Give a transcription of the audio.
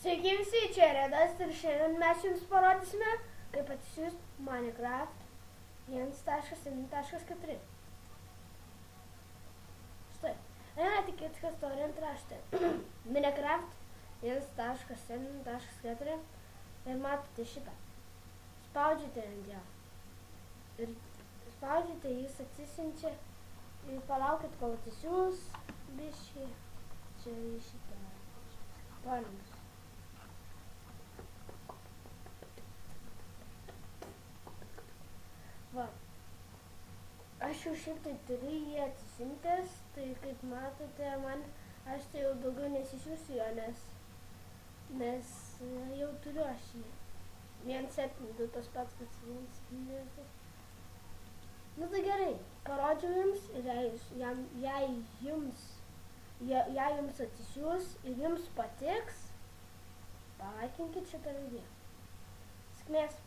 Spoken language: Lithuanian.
Sveiki visi, čia Redas ir šiandien mes jums parodysime, kaip atsisiųsti Minecraft 1.7.4. Štai, tikėtis, kas to rašte. Minecraft 1.7.4 ir matote šitą. Spaudžiate ant jo. Ir spaudžiate, jis atsisiunčia ir palaukit, kol atsisiūs biškį. Čia į šitą parinus. Va, aš jau šiaip tai turiu jį atsisiuntęs, tai kaip matote, aš tai jau daugiau nesisiųsiu jo, nes jau turiu aš jį. 1.7.2 tas pats, kas 1.7. Nu tai gerai, parodžiau jums ir jei jums atsisiūs ir jums patiks, palaikinkit šitą video. Sėkmės!